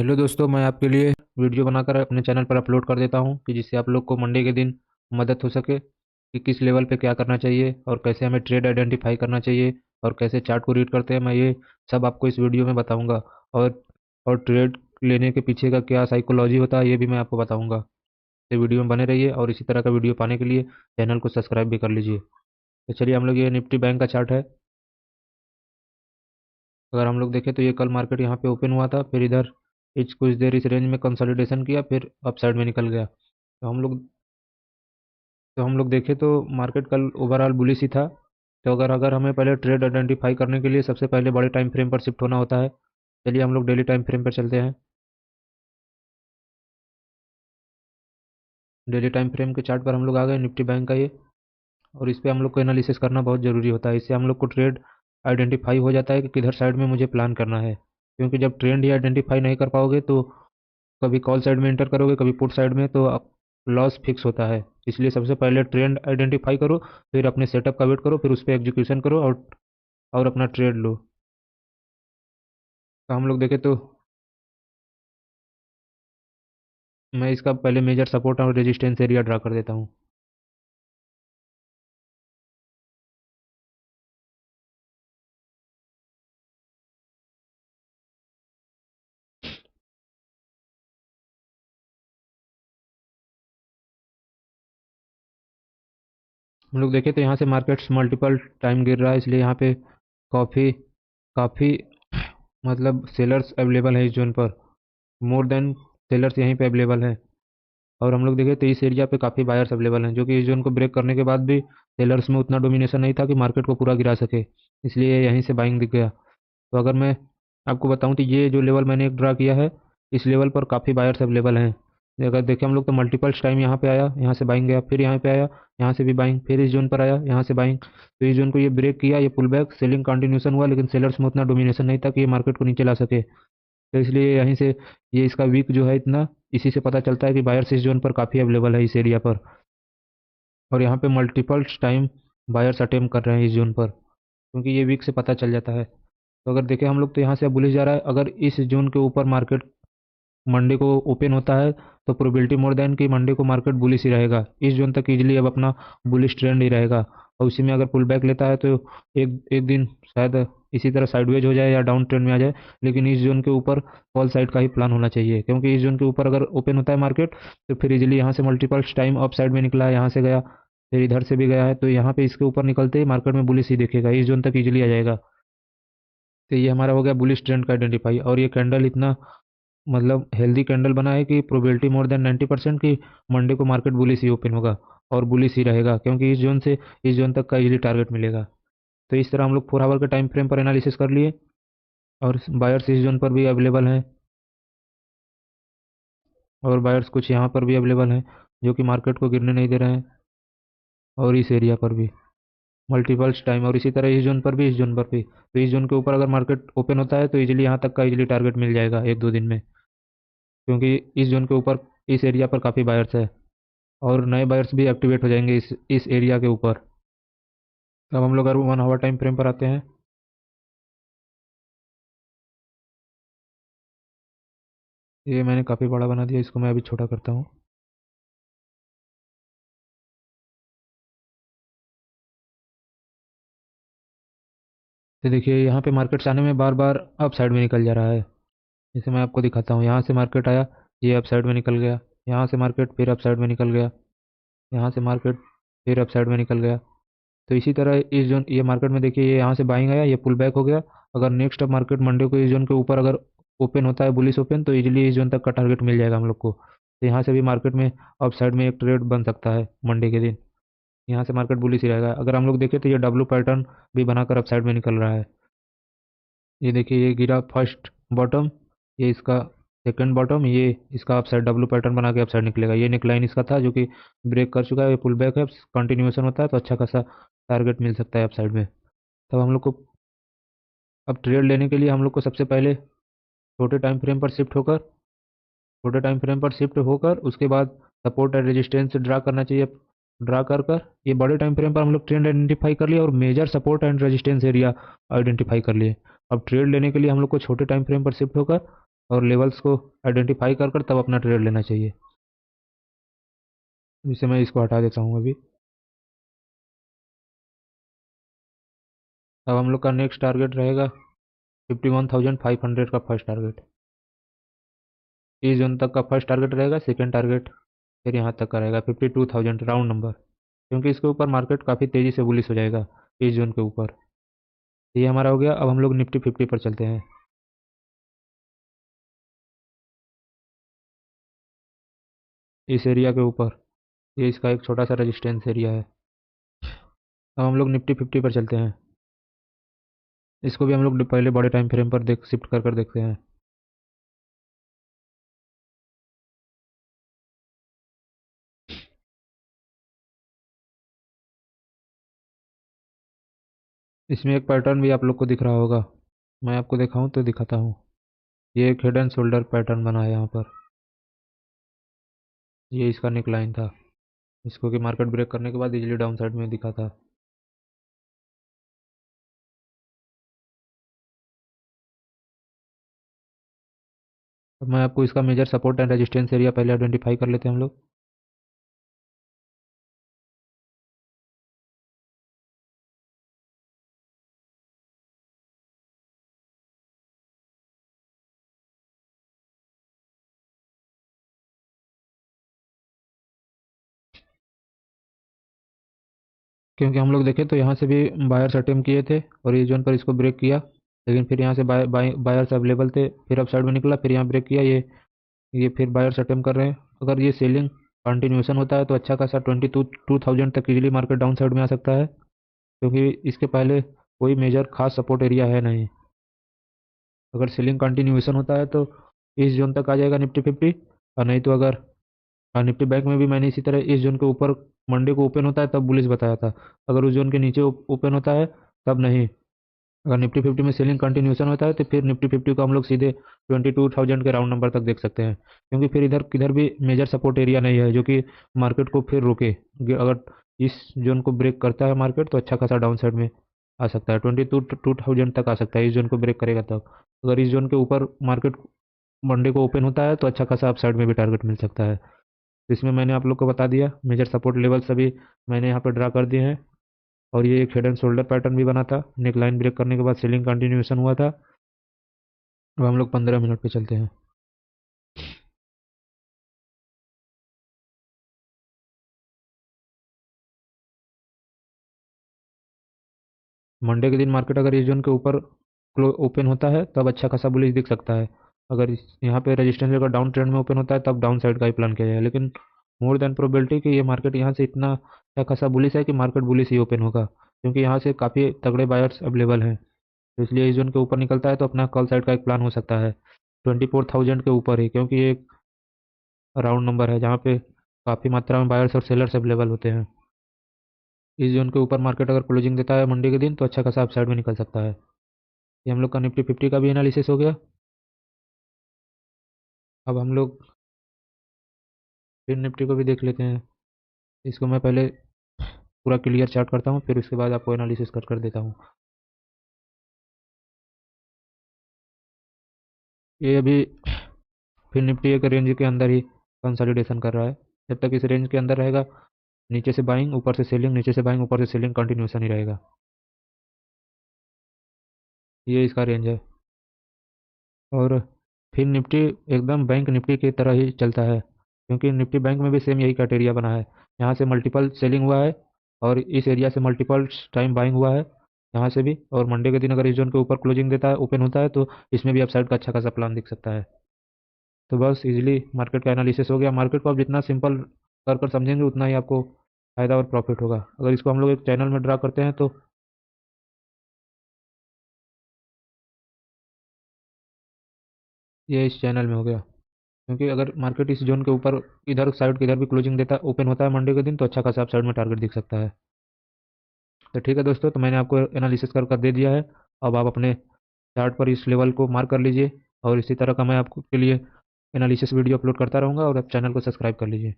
Hello दोस्तों, मैं आपके लिए वीडियो बनाकर अपने चैनल पर अपलोड कर देता हूं कि जिससे आप लोग को मंडे के दिन मदद हो सके कि किस लेवल पे क्या करना चाहिए और कैसे हमें ट्रेड आइडेंटिफाई करना चाहिए और कैसे चार्ट को रीड करते हैं। मैं ये सब आपको इस वीडियो में बताऊंगा। और ट्रेड लेने के पीछे का क्या साइकोलॉजी होता है ये भी मैं आपको बताऊंगा। तो वीडियो में बने रहिए और इसी तरह का वीडियो पाने के लिए चैनल को सब्सक्राइब भी कर लीजिए। तो चलिए, हम लोग ये निफ्टी बैंक का चार्ट है। अगर हम लोग देखें तो ये कल मार्केट यहाँ पे ओपन हुआ था, फिर इधर कुछ देर इस रेंज में कंसोलिडेशन किया, फिर अप साइड में निकल गया। तो हम लोग देखें तो मार्केट कल ओवरऑल बुलिश ही था। तो अगर हमें पहले ट्रेड आइडेंटिफाई करने के लिए सबसे पहले बड़े टाइम फ्रेम पर शिफ्ट होना होता है। चलिए, हम लोग डेली टाइम फ्रेम पर चलते हैं। डेली टाइम फ्रेम के चार्ट पर हम लोग आ गए, निफ्टी बैंक का ये। और इस पर हम लोग को एनालिसिस करना बहुत ज़रूरी होता है। इससे हम लोग को ट्रेड आइडेंटिफाई हो जाता है कि किधर साइड में मुझे प्लान करना है। क्योंकि जब ट्रेंड ही आइडेंटिफाई नहीं कर पाओगे तो कभी कॉल साइड में एंटर करोगे, कभी पुट साइड में, तो लॉस फिक्स होता है। इसलिए सबसे पहले ट्रेंड आइडेंटिफाई करो, फिर अपने सेटअप का वेट करो, फिर उस पर एग्जीक्यूशन करो और अपना ट्रेड लो। तो हम लोग देखें तो मैं इसका पहले मेजर सपोर्ट और रेजिस्टेंस एरिया ड्रा कर देता हूँ। हम लोग देखें तो यहाँ से मार्केट्स मल्टीपल टाइम गिर रहा है, इसलिए यहाँ पे काफ़ी काफ़ी मतलब सेलर्स अवेलेबल है इस जोन पर। मोर देन सेलर्स यहीं पे अवेलेबल है। और हम लोग देखें तो इस एरिया पे काफ़ी बायर्स अवेलेबल हैं, जो कि इस जोन को ब्रेक करने के बाद भी सेलर्स में उतना डोमिनेशन नहीं था कि मार्केट को पूरा गिरा सके। इसलिए यहीं से बाइंग दिख गया। तो अगर मैं आपको बताऊं तो ये जो लेवल मैंने एक ड्रा किया है, इस लेवल पर काफ़ी बायर्स अवेलेबल हैं। अगर देखें हम लोग तो मल्टीपल्स टाइम यहाँ पे आया, यहाँ से बाइंग गया, फिर यहाँ पे आया, यहाँ से भी बाइंग, फिर इस जोन पर आया, यहाँ से बाइंग। तो इस जोन को ये ब्रेक किया, ये पुल बैक सेलिंग कंटिन्यूशन हुआ, लेकिन सेलर्स में उतना डोमिनेशन नहीं था कि ये मार्केट को नीचे ला सके। तो इसलिए यहीं से ये इसका वीक जो है इतना, इसी से पता चलता है कि बायर्स इस जोन पर काफ़ी अवेलेबल है इस एरिया पर। और यहाँ पे मल्टीपल टाइम बायर्स अटेम्प्ट कर रहे हैं इस जोन पर, क्योंकि ये वीक से पता चल जाता है। तो अगर देखें हम लोग तो यहाँ से अब बुलिश जा रहा है। अगर इस जोन के ऊपर मार्केट मंडे को ओपन होता है तो प्रोबेबिलिटी मोर देन कि मंडे को मार्केट बुलिश ही रहेगा, इस जोन तक इजीली अब अपना बुलिश ट्रेंड ही रहेगा। और उसी में अगर पुल बैक लेता है तो एक एक दिन शायद इसी तरह साइडवेज हो जाए या डाउन ट्रेंड में आ जाए। लेकिन इस जोन के ऊपर फॉल साइड का ही प्लान होना चाहिए, क्योंकि इस जोन के ऊपर अगर ओपन होता है मार्केट तो फिर इजीली यहाँ से मल्टीपल टाइम अप साइड में निकला है, यहाँ से गया, फिर इधर से भी गया है, तो यहाँ पे इसके ऊपर निकलते ही मार्केट में बुलिश ही दिखेगा, इस जोन तक इजीली आ जाएगा। तो ये हमारा हो गया बुलिश ट्रेंड का आइडेंटिफाई। और ये कैंडल इतना मतलब हेल्दी कैंडल बना है कि प्रोबेबिलिटी मोर देन 90% की मंडे को मार्केट बुलिश ही ओपन होगा और बुलिश ही रहेगा, क्योंकि इस जोन से इस जोन तक का इजीली टारगेट मिलेगा। तो इस तरह हम लोग 4 आवर के टाइम फ्रेम पर एनालिसिस कर लिए। और बायर्स इस जोन पर भी अवेलेबल हैं, और बायर्स कुछ यहाँ पर भी अवेलेबल हैं जो कि मार्केट को गिरने नहीं दे रहे हैं। और इस एरिया पर भी मल्टीपल्स टाइम, और इसी तरह इस जोन पर भी, इस जोन पर भी। तो इस जोन के ऊपर अगर मार्केट ओपन होता है तो इजीली यहाँ तक का इजीली टारगेट मिल जाएगा एक दो दिन में, क्योंकि इस जोन के ऊपर इस एरिया पर काफ़ी बायर्स है और नए बायर्स भी एक्टिवेट हो जाएंगे इस एरिया के ऊपर। अब हम लोग अगर 1 आवर टाइम फ्रेम पर आते हैं। ये मैंने काफ़ी बड़ा बना दिया, इसको मैं अभी छोटा करता हूँ। तो देखिए यहाँ पे मार्केट आने में बार बार अप साइड में निकल जा रहा है। जैसे मैं आपको दिखाता हूँ, यहाँ से मार्केट आया, ये अप साइड में निकल गया, यहाँ से मार्केट फिर अप साइड में निकल गया, यहाँ से मार्केट फिर अप साइड में निकल गया। तो इसी तरह इस जोन ये मार्केट में देखिए, ये यहाँ से बाइंग आया, ये पुल बैक हो गया। अगर नेक्स्ट अब मार्केट मंडे को इस जोन के ऊपर अगर ओपन होता है बुलिश ओपन, तो इजीली इस जोन तक का टारगेट मिल जाएगा हम लोग को। तो यहाँ से भी मार्केट में अप साइड में एक ट्रेड बन सकता है मंडे के दिन। यहाँ से मार्केट बुलिश ही रहेगा। अगर हम लोग देखें तो ये डब्लू पैटर्न भी बनाकर अप साइड में निकल रहा है। ये देखिए, ये गिरा फर्स्ट बॉटम, ये इसका सेकंड बॉटम, ये इसका अप साइड डब्लू पैटर्न बना के अप साइड निकलेगा। ये नेकलाइन इसका था जो कि ब्रेक कर चुका है, ये पुल बैक है, कंटिन्यूएशन होता है तो अच्छा खासा टारगेट मिल सकता है अप साइड में। तब हम लोग को अब ट्रेड लेने के लिए हम लोग को सबसे पहले छोटे टाइम फ्रेम पर शिफ्ट होकर उसके बाद सपोर्ट एंड रेजिस्टेंस ड्रा करना चाहिए। ड्रा कर कर ये बड़े टाइम फ्रेम पर हम लोग ट्रेंड आइडेंटिफाई कर लिए और major support and resistance area identify कर लिए। अब ट्रेड लेने के लिए हम लोग को छोटे टाइम फ्रेम पर शिफ्ट होकर और लेवल्स को आइडेंटिफाई कर कर तब अपना ट्रेड लेना चाहिए। जिससे मैं इसको हटा देता हूँ अभी। अब हम लोग का नेक्स्ट टारगेट रहेगा 51,500 का फर्स्ट टारगेट। इस जोन तक का फर्स्ट टारगेट रहेगा, सेकेंड टारगेट फिर यहाँ तक का रहेगा 52,000 राउंड नंबर, क्योंकि इसके ऊपर मार्केट काफ़ी तेज़ी से बुलिश हो जाएगा इस जोन के ऊपर। ये हमारा हो गया। अब हम लोग निफ्टी 50 पर चलते हैं। इस एरिया के ऊपर ये इसका एक छोटा सा रेजिस्टेंस एरिया है। अब हम लोग निफ्टी 50 पर चलते हैं। इसको भी हम लोग पहले बड़े टाइम फ्रेम पर देख शिफ्ट कर कर देखते हैं। इसमें एक पैटर्न भी आप लोग को दिख रहा होगा, मैं आपको दिखाऊं तो दिखाता हूँ। ये एक हेड एंड शोल्डर पैटर्न बना है यहाँ पर। ये इसका नेक लाइन था, इसको कि मार्केट ब्रेक करने के बाद इजीली डाउन साइड में दिखा था। अब मैं आपको इसका major support and resistance area पहले आइडेंटिफाई कर लेते हैं हम लोग। क्योंकि हम लोग देखें तो यहाँ से भी बायर्स अटेम्प्ट किए थे और ये जोन पर इसको ब्रेक किया, लेकिन फिर यहाँ से बायर्स अवेलेबल थे, फिर अप साइड में निकला, फिर यहाँ ब्रेक किया। ये फिर बायर्स अटेम्प्ट कर रहे हैं। अगर ये सेलिंग कंटिन्यूशन होता है तो अच्छा खासा 22,000 तक इजीली मार्केट डाउन साइड में आ सकता है, क्योंकि इसके पहले कोई मेजर खास सपोर्ट एरिया है नहीं। अगर सेलिंग कंटिन्यूएशन होता है तो इस जोन तक आ जाएगा निफ्टी 50। और नहीं तो अगर निफ्टी बैंक में भी मैंने इसी तरह इस जोन के ऊपर मंडे को ओपन होता है तब बुलिश बताया था, अगर उस जोन के नीचे ओपन होता है तब नहीं। अगर निफ्टी 50 में सेलिंग कंटिन्यूएशन होता है तो फिर निफ्टी 50 को हम लोग सीधे 22,000 के राउंड नंबर तक देख सकते हैं, क्योंकि फिर इधर किधर भी मेजर सपोर्ट एरिया नहीं है जो कि मार्केट को फिर रोके। अगर इस जोन को ब्रेक करता है मार्केट तो अच्छा खासा डाउन साइड में आ सकता है, 22,000 तक आ सकता है इस जोन को ब्रेक करेगा तब। अगर इस जोन के ऊपर मार्केट मंडे को ओपन होता है तो अच्छा खासा अप साइड में भी टारगेट मिल सकता है। तो इसमें मैंने आप लोग को बता दिया मेजर सपोर्ट लेवल सभी मैंने यहाँ पर ड्रा कर दिए हैं। और ये एक हेड एंड शोल्डर पैटर्न भी बना था, नेक लाइन ब्रेक करने के बाद सेलिंग कंटिन्यूएशन हुआ था। अब हम लोग 15 मिनट पे चलते हैं। मंडे के दिन मार्केट अगर इस जोन के ऊपर ओपन होता है तब अच्छा खासा बुलिश दिख सकता है। अगर यहाँ पे रेजिस्टेंस लेकर डाउन ट्रेंड में ओपन होता है तब डाउन साइड का ही प्लान किया जाए, लेकिन मोर देन प्रोबेबिलिटी कि ये मार्केट यहाँ से इतना अच्छा खासा बुलिश है कि मार्केट बुलिश ही ओपन होगा, क्योंकि यहाँ से काफ़ी तगड़े बायर्स अवेलेबल हैं। तो इसलिए इस जोन के ऊपर निकलता है तो अपना कल साइड का एक प्लान हो सकता है 24,000 के ऊपर ही, क्योंकि ये एक राउंड नंबर है जहाँ पे काफ़ी मात्रा में बायर्स और सेलर्स अवेलेबल होते हैं। इस जोन के ऊपर मार्केट अगर क्लोजिंग देता है मंडे के दिन तो अच्छा खासा अपसाइड में निकल सकता है। ये हम लोग का निफ्टी 50 का भी एनालिसिस हो गया। अब हम लोग फिर निफ्टी को भी देख लेते हैं। इसको मैं पहले पूरा क्लियर चार्ट करता हूँ, फिर उसके बाद आपको एनालिसिस कर कर देता हूँ। ये अभी फिर निफ्टी एक रेंज के अंदर ही कंसोलिडेशन कर रहा है। जब तक इस रेंज के अंदर रहेगा, नीचे से बाइंग ऊपर से सेलिंग, नीचे से बाइंग ऊपर से सेलिंग कंटिन्यूशन ही रहेगा। ये इसका रेंज है। और फिर निफ्टी एकदम बैंक निफ्टी की तरह ही चलता है, क्योंकि निफ्टी बैंक में भी सेम यही क्राइटेरिया बना है। यहाँ से मल्टीपल सेलिंग हुआ है और इस एरिया से मल्टीपल टाइम बाइंग हुआ है यहाँ से भी। और मंडे के दिन अगर इस जोन के ऊपर क्लोजिंग देता है ओपन होता है तो इसमें भी अपसाइड का अच्छा खासा प्लान दिख सकता है। तो बस इजीली मार्केट का एनालिसिस हो गया। मार्केट को आप जितना सिंपल कर कर समझेंगे उतना ही आपको फ़ायदा और प्रॉफिट होगा। अगर इसको हम लोग एक चैनल में ड्रा करते हैं तो ये इस चैनल में हो गया, क्योंकि अगर मार्केट इस जोन के ऊपर इधर साइड के इधर भी क्लोजिंग देता है ओपन होता है मंडे के दिन तो अच्छा खासा साइड में टारगेट दिख सकता है। तो ठीक है दोस्तों, तो मैंने आपको एनालिसिस कर कर दे दिया है। अब आप अपने चार्ट पर इस लेवल को मार्क कर लीजिए, और इसी तरह का मैं आपको के लिए एनालिसिस वीडियो अपलोड करता रहूँगा, और आप चैनल को सब्सक्राइब कर लीजिए।